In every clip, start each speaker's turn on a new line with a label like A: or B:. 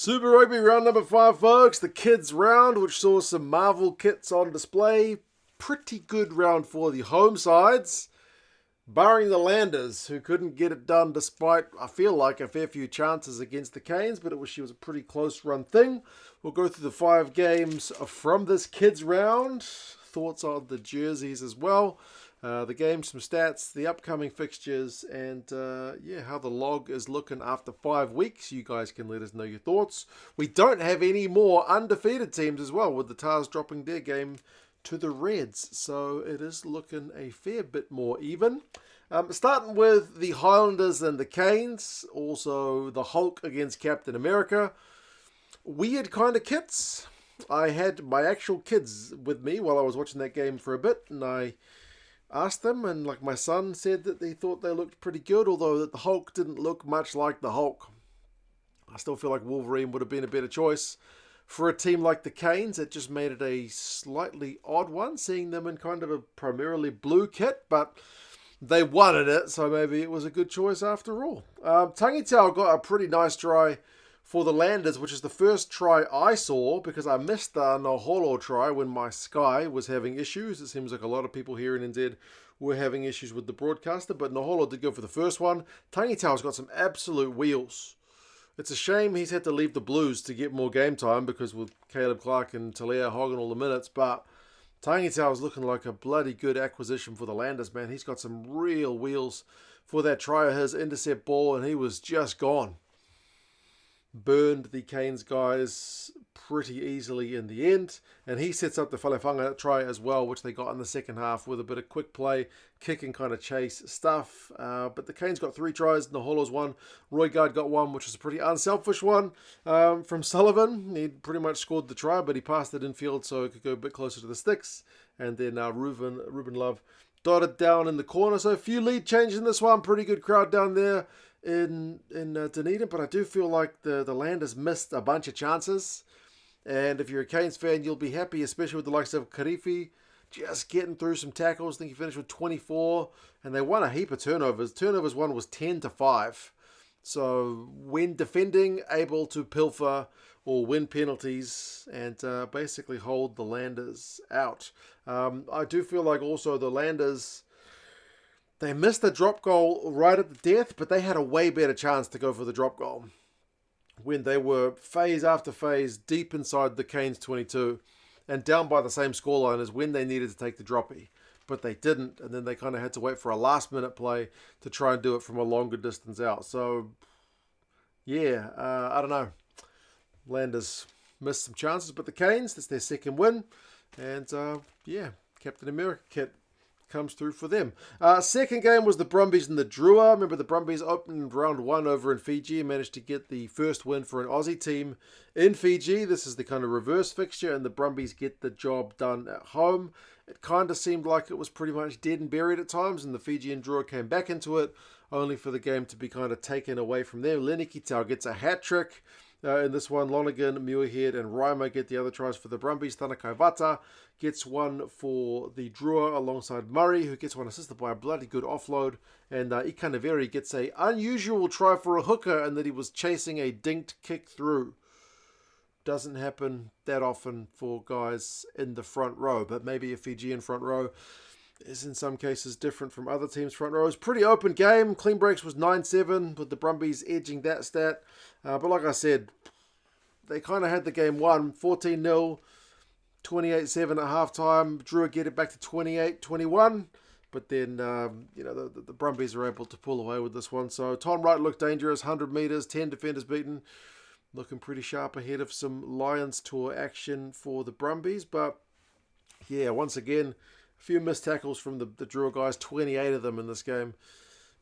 A: Super Rugby round number 5, folks. The kids round, which saw some Marvel kits on display. Pretty good round for the home sides. Barring the Landers, who couldn't get it done despite, I feel like, a fair few chances against the Canes, but she was a pretty close run thing. We'll go through the 5 games from this kids round. Thoughts on the jerseys as well. The game, some stats, the upcoming fixtures, and how the log is looking after 5 weeks. You guys can let us know your thoughts. We don't have any more undefeated teams as well, with the Tars dropping their game to the Reds. So it is looking a fair bit more even. Starting with the Highlanders and the Canes. Also the Hulk against Captain America. Weird kind of kits. I had my actual kids with me while I was watching that game for a bit, and I asked them, and my son said that they thought they looked pretty good, although that the Hulk didn't look much like the Hulk. I still feel like Wolverine would have been a better choice for a team like the Canes. It just made it a slightly odd one, seeing them in kind of a primarily blue kit, but they wanted it, so maybe it was a good choice after all. Tangitau got a pretty nice try for the Landers, which is the first try I saw, because I missed the Noholo try when my Sky was having issues. It seems like a lot of people here in NZ were having issues with the broadcaster, but Noholo did go for the first one. Tangitau's got some absolute wheels. It's a shame he's had to leave the Blues to get more game time, because with Caleb Clark and Talia hogging all the minutes, but Tangitau's looking like a bloody good acquisition for the Landers, man. He's got some real wheels for that try of his intercept ball, and he was just gone. Burned the Canes guys pretty easily in the end, and he sets up the Falefanga try as well, which they got in the second half with a bit of quick play, kicking kind of chase stuff. But the Canes got 3 tries, Noholo's 1, Roygaard got 1, which was a pretty unselfish one from Sullivan. He pretty much scored the try, but he passed it infield so it could go a bit closer to the sticks, and then Ruben Love dotted down in the corner. So a few lead changes in this one, pretty good crowd down there in Dunedin, but I do feel like the Landers missed a bunch of chances. And if you're a Canes fan, you'll be happy, especially with the likes of Karifi just getting through some tackles. I think he finished with 24, and they won a heap of turnovers. Turnovers one was 10-5. So when defending, able to pilfer or win penalties and basically hold the Landers out. I do feel like also the Landers, they missed the drop goal right at the death, but they had a way better chance to go for the drop goal when they were phase after phase deep inside the Canes 22 and down by the same scoreline as when they needed to take the droppy. But they didn't, and then they kind of had to wait for a last-minute play to try and do it from a longer distance out. So, yeah, I don't know. Landers missed some chances, but the Canes, that's their second win. And, Captain America kit comes through for them. Second game was the Brumbies and the Drua. Remember, the Brumbies opened round 1 over in Fiji and managed to get the first win for an Aussie team in Fiji. This is the kind of reverse fixture, and the Brumbies get the job done at home. It kind of seemed like it was pretty much dead and buried at times, and the Fijian Drua came back into it, only for the game to be kind of taken away from them. Lenny Kitau gets a hat-trick. In this one, Lonergan, Muirhead, and Reimer get the other tries for the Brumbies. Tanakai Vata gets one for the Drua alongside Murray, who gets one assisted by a bloody good offload. And Ikanaveri gets a unusual try for a hooker, and that he was chasing a dinked kick through. Doesn't happen that often for guys in the front row, but maybe a Fijian front row is in some cases different from other teams' front rows. Pretty open game. Clean breaks was 9-7, with the Brumbies edging that stat. But like I said, they kind of had the game won. 14-0, 28-7 at halftime. Drua get it back to 28-21. But then, the Brumbies are able to pull away with this one. So Tom Wright looked dangerous. 100 metres, 10 defenders beaten. Looking pretty sharp ahead of some Lions Tour action for the Brumbies. But, yeah, once again, a few missed tackles from the Drua guys, 28 of them in this game.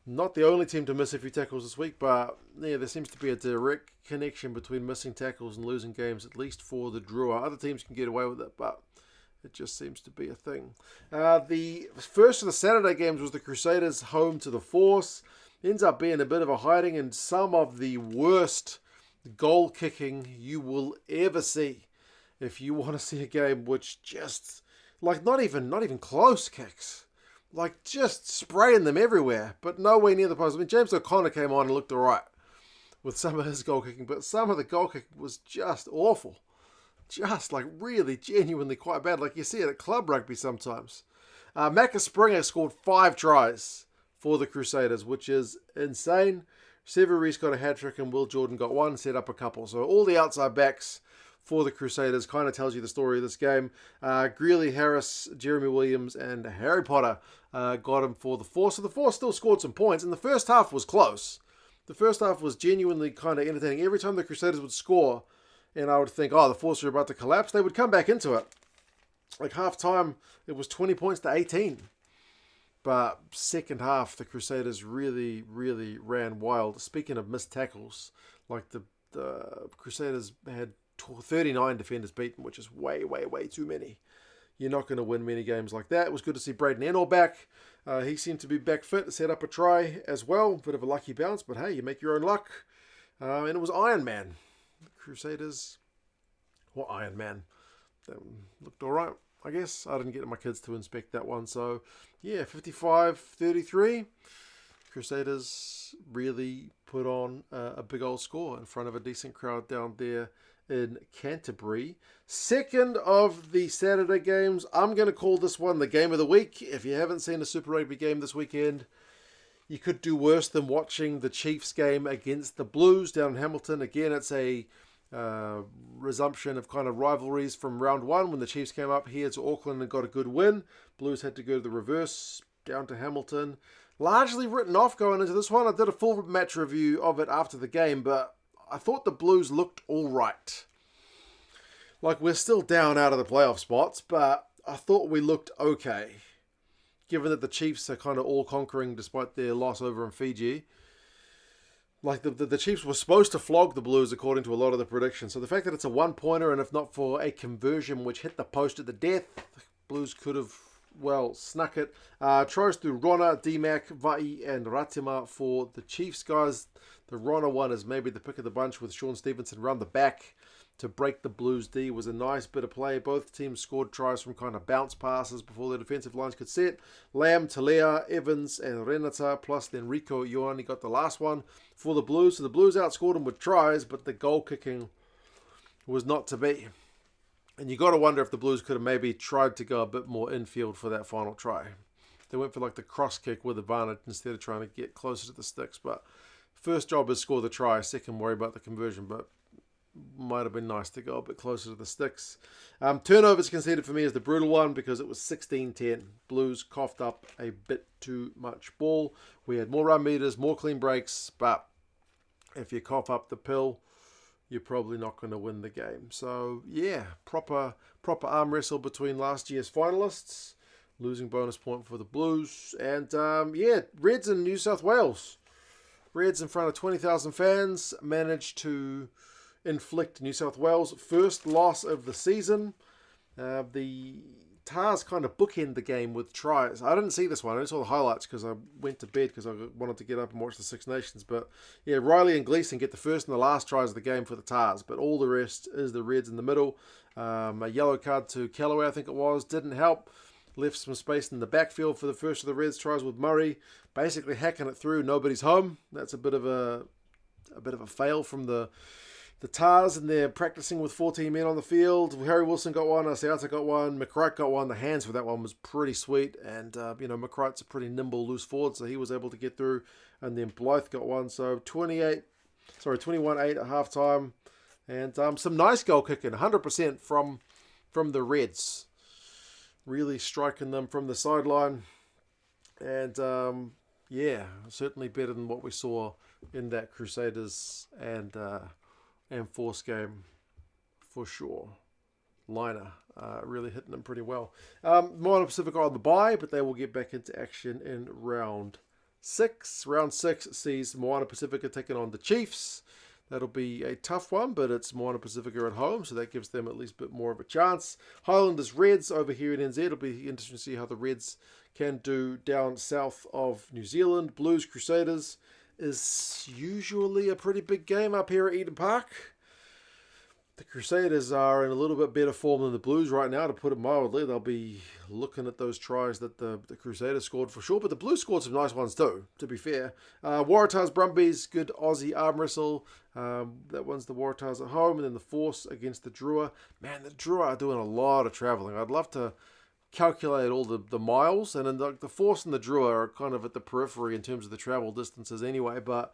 A: Not the only team to miss a few tackles this week, but yeah, there seems to be a direct connection between missing tackles and losing games, at least for the Drua. Other teams can get away with it, but it just seems to be a thing. The first of the Saturday games was the Crusaders home to the Force. Ends up being a bit of a hiding and some of the worst goal kicking you will ever see. If you want to see a game which just, not even close kicks. Just spraying them everywhere, but nowhere near the post. I mean, James O'Connor came on and looked all right. with some of his goal kicking, but some of the goal kicking was just awful. Just like really genuinely quite bad. Like you see it at club rugby sometimes. Macca Springer scored 5 tries for the Crusaders, which is insane. Severies got a hat-trick and Will Jordan got 1, set up a couple. So all the outside backs for the Crusaders kind of tells you the story of this game. Greeley Harris, Jeremy Williams, and Harry Potter got him for the Force. So the Force still scored some points, and the first half was close. The first half was genuinely kind of entertaining. Every time the Crusaders would score, and I would think, oh, the Force are about to collapse, they would come back into it. Like half-time, it was 20 points to 18. But second half, the Crusaders really, really ran wild. Speaking of missed tackles, like the Crusaders had 39 defenders beaten, which is way, way, way too many. You're not going to win many games like that. It was good to see Braden Ennor back. He seemed to be back fit, set up a try as well. Bit of a lucky bounce, but hey, you make your own luck. And it was Iron Man. The Crusaders, or Iron Man, that looked all right, I guess. I didn't get my kids to inspect that one. So, yeah, 55-33. Crusaders really put on a big old score in front of a decent crowd down there in Canterbury. Second of the Saturday games. I'm going to call this one the game of the week. If you haven't seen a Super Rugby game this weekend, you could do worse than watching the Chiefs game against the Blues down in Hamilton. Again, it's a resumption of kind of rivalries from round 1 when the Chiefs came up here to Auckland and got a good win. Blues had to go to the reverse down to Hamilton. Largely written off going into this one. I did a full match review of it after the game, but I thought the Blues looked all right. Like, we're still down out of the playoff spots, but I thought we looked okay. Given that the Chiefs are kind of all-conquering despite their loss over in Fiji. Like, the Chiefs were supposed to flog the Blues according to a lot of the predictions. So the fact that it's a one-pointer, and if not for a conversion which hit the post at the death, the Blues could have, well, snuck it. Tries through Rona, D-Mac, Vai, and Ratima for the Chiefs, guys. The Rona one is maybe the pick of the bunch with Sean Stevenson round the back to break the Blues D. It was a nice bit of play. Both teams scored tries from kind of bounce passes before the defensive lines could set. Lamb, Talea, Evans, and Renata, plus then Rico Ioane got the last one for the Blues. So the Blues outscored them with tries, but the goal kicking was not to be. And you got to wonder if the Blues could have maybe tried to go a bit more infield for that final try. They went for like the cross kick with advantage instead of trying to get closer to the sticks. But first job is score the try, second worry about the conversion, but might have been nice to go a bit closer to the sticks. Turnovers conceded for me is the brutal one because it was 16-10. Blues coughed up a bit too much ball. We had more run meters, more clean breaks, but if you cough up the pill, you're probably not going to win the game. So, yeah, proper arm wrestle between last year's finalists. Losing bonus point for the Blues. And, yeah, Reds in New South Wales. Reds in front of 20,000 fans managed to inflict New South Wales' first loss of the season. The Tars kind of bookend the game with tries. I didn't see this one. I only saw the highlights because I went to bed because I wanted to get up and watch the Six Nations. But yeah, Riley and Gleeson get the first and the last tries of the game for the Tars. But all the rest is the Reds in the middle. A yellow card to Callaway, I think it was, didn't help. Left some space in the backfield for the first of the Reds tries with Murray. Basically hacking it through. Nobody's home. That's a bit of a fail from the Tars, and they're practicing with 14 men on the field. Harry Wilson got one, Asiata got one, McCright got one. The hands for that one was pretty sweet, and McCright's a pretty nimble loose forward, so he was able to get through. And then Blythe got one, so 21-8 at halftime, and some nice goal kicking, 100% from the Reds, really striking them from the sideline, and yeah, certainly better than what we saw in that Crusaders and Force game for sure. Liner really hitting them pretty well. Moana Pacific are on the bye, but they will get back into action in round 6. Round 6 sees Moana Pacifica taking on the Chiefs. That'll be a tough one, but it's Moana Pacifica at home, so that gives them at least a bit more of a chance. Highlanders Reds over here in NZ. It'll be interesting to see how the Reds can do down south of New Zealand. Blues Crusaders is usually a pretty big game up here at Eden Park. The Crusaders are in a little bit better form than the Blues right now, to put it mildly. They'll be looking at those tries that the Crusaders scored for sure, but the Blues scored some nice ones too, to be fair. Waratahs Brumbies, good Aussie arm wrestle. That one's the Waratahs at home, and then the Force against the Drua. Man, the Drua are doing a lot of travelling. I'd love to calculate all the miles, and then the Force and the Drua are kind of at the periphery in terms of the travel distances anyway, but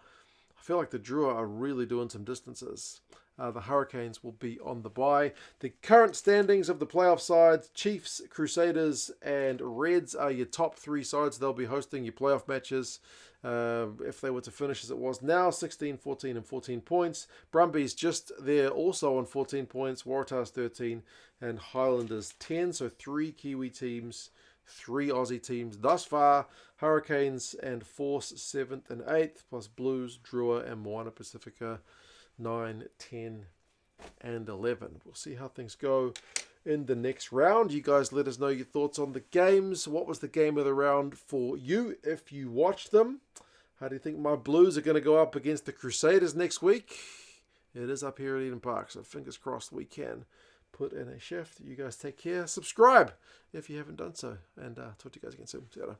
A: I feel like the Drua are really doing some distances. The Hurricanes will be on the bye. The current standings of the playoff sides: Chiefs, Crusaders, and Reds are your top three sides. They'll be hosting your playoff matches. If they were to finish as it was now, 16, 14, and 14 points. Brumbies just there also on 14 points. Waratahs 13, and Highlanders 10. So 3 Kiwi teams, 3 Aussie teams thus far. Hurricanes and Force 7th and 8th, plus Blues, Drua, and Moana Pacifica 9, 10, and 11. We'll see how things go in the next round. You guys let us know your thoughts on the games. What was the game of the round for you if you watched them? How do you think my Blues are going to go up against the Crusaders next week? It is up here at Eden Park, so fingers crossed we can put in a shift. You guys take care. Subscribe if you haven't done so, and talk to you guys again soon. See you later.